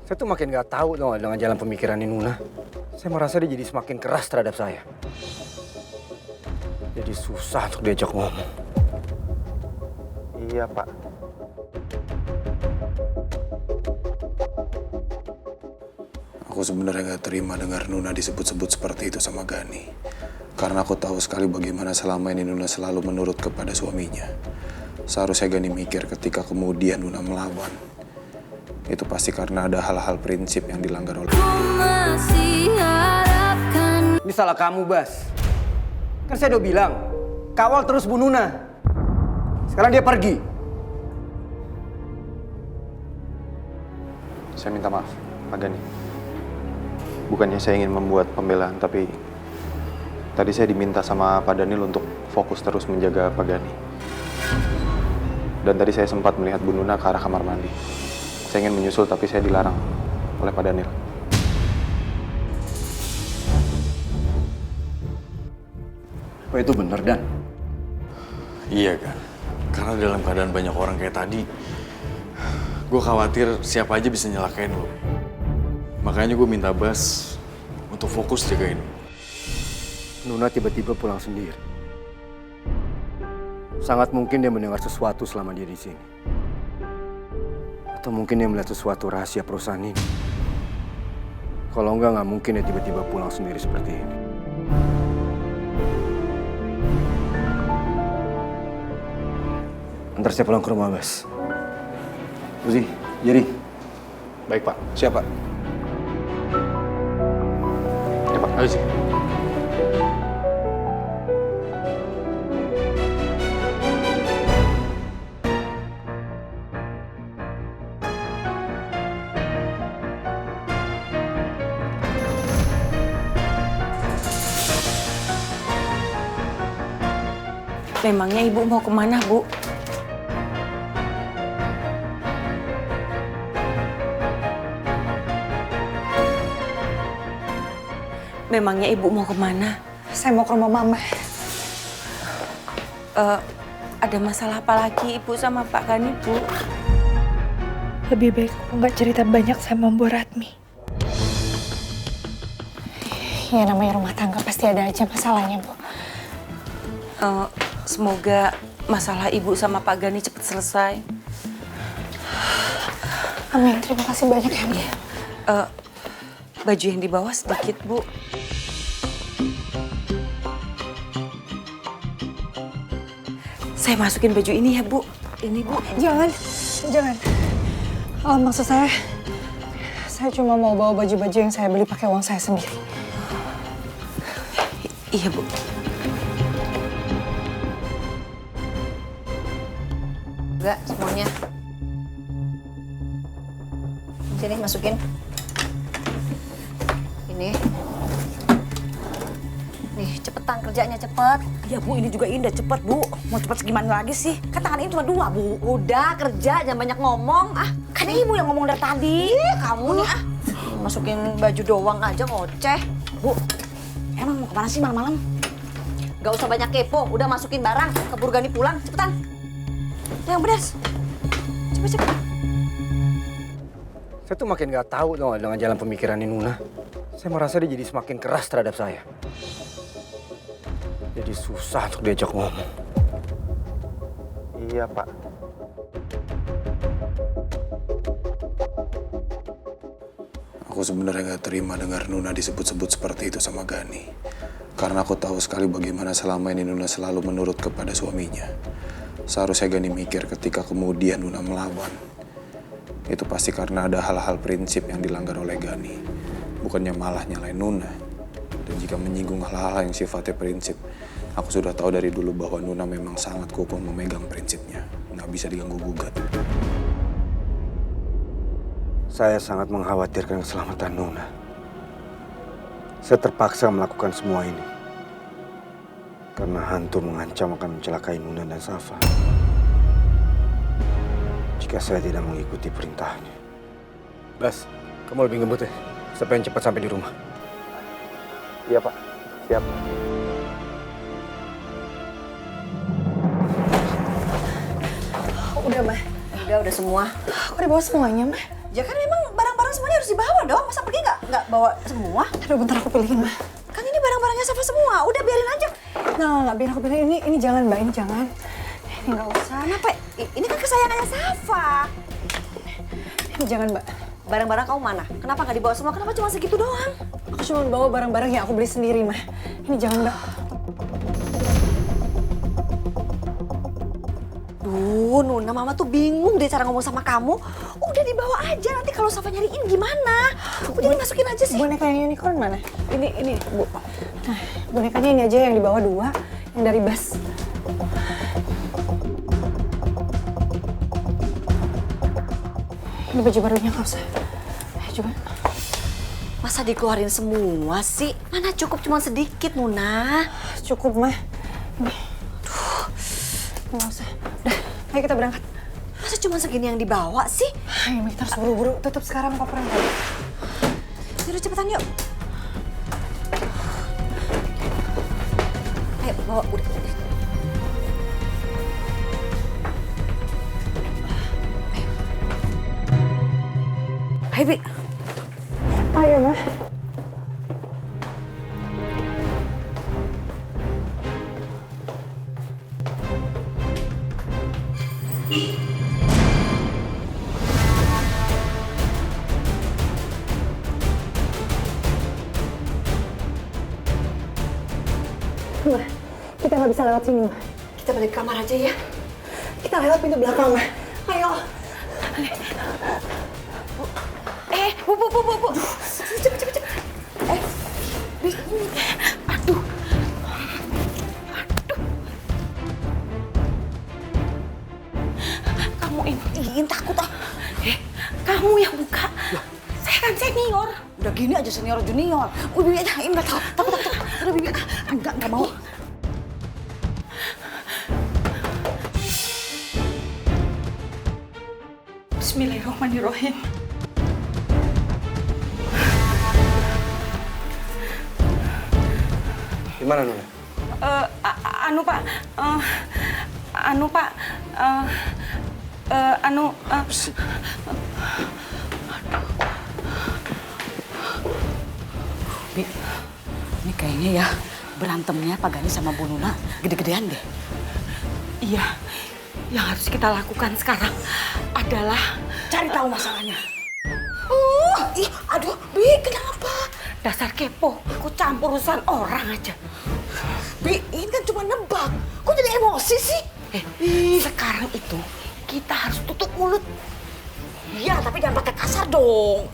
Saya tuh makin gak tahu dong dengan jalan pemikiran Nuna. Saya merasa dia jadi semakin keras terhadap saya. Jadi susah untuk diajak ngomong. Iya, Pak. Aku sebenarnya gak terima dengar Nuna disebut-sebut seperti itu sama Gani. Karena aku tahu sekali bagaimana selama ini Nuna selalu menurut kepada suaminya. Seharusnya Gani mikir ketika kemudian Nuna melawan. Itu pasti karena ada hal-hal prinsip yang dilanggar oleh... Ini salah kamu, Bas. Kan saya udah bilang, kawal terus Bu Nuna. Sekarang dia pergi. Saya minta maaf, Pak Gani. Bukannya saya ingin membuat pembelaan, tapi tadi saya diminta sama Pak Daniel untuk fokus terus menjaga Pak Gani. Dan tadi saya sempat melihat Bu Nuna ke arah kamar mandi. Saya ingin menyusul, tapi saya dilarang oleh Pak Daniel. Oh, itu bener, Dan? Iya kan, karena dalam keadaan banyak orang kayak tadi, gue khawatir siapa aja bisa nyelakain lo. Makanya gue minta Bas untuk fokus jagain lo. Nuna tiba-tiba pulang sendiri. Sangat mungkin dia mendengar sesuatu selama dia di sini. Atau mungkin dia melihat sesuatu rahasia perusahaan ini. Kalau enggak mungkin dia tiba-tiba pulang sendiri seperti ini. Ntar saya pulang ke rumah, Bas. Uzi, Jerry. Baik, Pak. Siap, Pak. Ya, Pak. Ayo sih. Memangnya Ibu mau kemana, Bu? Memangnya Ibu mau kemana? Saya mau ke rumah Mama. Ada masalah apa lagi Ibu sama Pak Gani, Bu? Lebih baik aku nggak cerita banyak sama Bu Ratmi. Ya namanya rumah tangga pasti ada aja masalahnya, Bu. Semoga masalah Ibu sama Pak Gani cepat selesai. Amin, terima kasih banyak ya, Bu. Baju yang dibawa sedikit, Bu. Saya masukin baju ini ya, Bu. Ini, Bu. Jangan. Maksud saya cuma mau bawa baju-baju yang saya beli pakai uang saya sendiri. Iya, Bu. Enggak, semuanya. Sini, masukin. Ini. Nih, cepetan kerjanya, cepet. Ya Bu, ini juga indah cepet Bu. Mau cepet segimana lagi sih? Kan tangan ini cuma 2 Bu. Udah, kerja, jangan banyak ngomong. Ah, Kan Ibu yang ngomong dari tadi. kamu nih, ah. Masukin baju doang aja, ngoceh. Bu, emang mau kemana sih malam-malam? Gak usah banyak kepo, udah masukin barang. Keburu Gani pulang, cepetan. Yang beres. Cepet-cepet. Saya tuh makin gak tahu dong dengan jalan pemikiran Nuna. Saya merasa dia jadi semakin keras terhadap saya. Jadi susah untuk diajak ngomong. Iya, Pak. Aku sebenarnya gak terima dengar Nuna disebut-sebut seperti itu sama Gani. Karena aku tahu sekali bagaimana selama ini Nuna selalu menurut kepada suaminya. Seharusnya Gani mikir ketika kemudian Nuna melawan. Itu pasti karena ada hal-hal prinsip yang dilanggar oleh Gani. Bukannya malah nyalain Nuna. Dan jika menyinggung hal-hal yang sifatnya prinsip, aku sudah tahu dari dulu bahwa Nuna memang sangat kokoh memegang prinsipnya. Nggak bisa diganggu-gugat. Saya sangat mengkhawatirkan keselamatan Nuna. Saya terpaksa melakukan semua ini. Karena hantu mengancam akan mencelakai Nuna dan Safa. Jika saya tidak mengikuti perintahnya. Bas, kamu lebih ngebut ya? Saya pengen cepat sampai di rumah. Iya, Pak. Siap. Udah, Mah. Udah semua. Aku udah bawa semuanya, Mah. Ya kan emang barang-barang semuanya harus harus dibawa dong. Masa pergi nggak bawa semua? Aduh, bentar aku pilihin, Mbak. Kan ini barang-barangnya Safa semua. Udah biarin aja. Nggak, biar aku pilih. Ini jangan, Mbak, ini jangan. Ini nggak usah. Kenapa? Ini kan kesayangannya Safa. Ini jangan, Mbak. Barang-barang kamu mana? Kenapa nggak dibawa semua? Kenapa cuma segitu doang? Aku cuma bawa barang-barang yang aku beli sendiri, Mah. Ini jangan, Mbak. Duh, Nuna, Mama tuh bingung deh cara ngomong sama kamu. Udah dibawa aja, nanti kalau Safa nyariin gimana? Udah dimasukin aja sih. Boneka yang unicorn mana? Ini, Bu. Nah, bonekanya ini aja yang dibawa 2, yang dari Bas. Ini baju barunya nggak usah. Coba. Masa dikeluarin semua sih? Mana cukup cuma sedikit, Nuna. Cukup, Mah. Ini. Duh, nggak usah. Udah, ayo kita berangkat. Masa cuma segini yang dibawa sih? Ayo, kita harus buru-buru. Tutup sekarang kopernya. Yaudah cepetan yuk. Ayo bawa, udah. Ayo, Bi. Ayo, Mah. Mah, kita nggak bisa lewat sini, Mah. Kita balik kamar aja ya. Kita lewat pintu belakang, Mah. Ayo. Bu. Cepet. Bi. Aduh. Kamu ini takut ah. Kamu yang buka. Saya kan senior. Udah gini aja senior junior. Bibi aja, ini nggak takut. Udah Bibi, nggak mau. Bismillahirrahmanirrahim. Gimana, Nuna? Bi, ini kayaknya ya berantemnya Pak Gani sama Bu Nuna gede-gedean deh. Iya, yang harus kita lakukan sekarang adalah Cari tahu masalahnya. aduh, Bi, kenapa? Dasar kepo, aku campur urusan orang aja. Bi, ini kan cuma nebak. Kok jadi emosi sih? Sekarang itu kita harus tutup mulut. Iya, tapi jangan pakai kasar dong.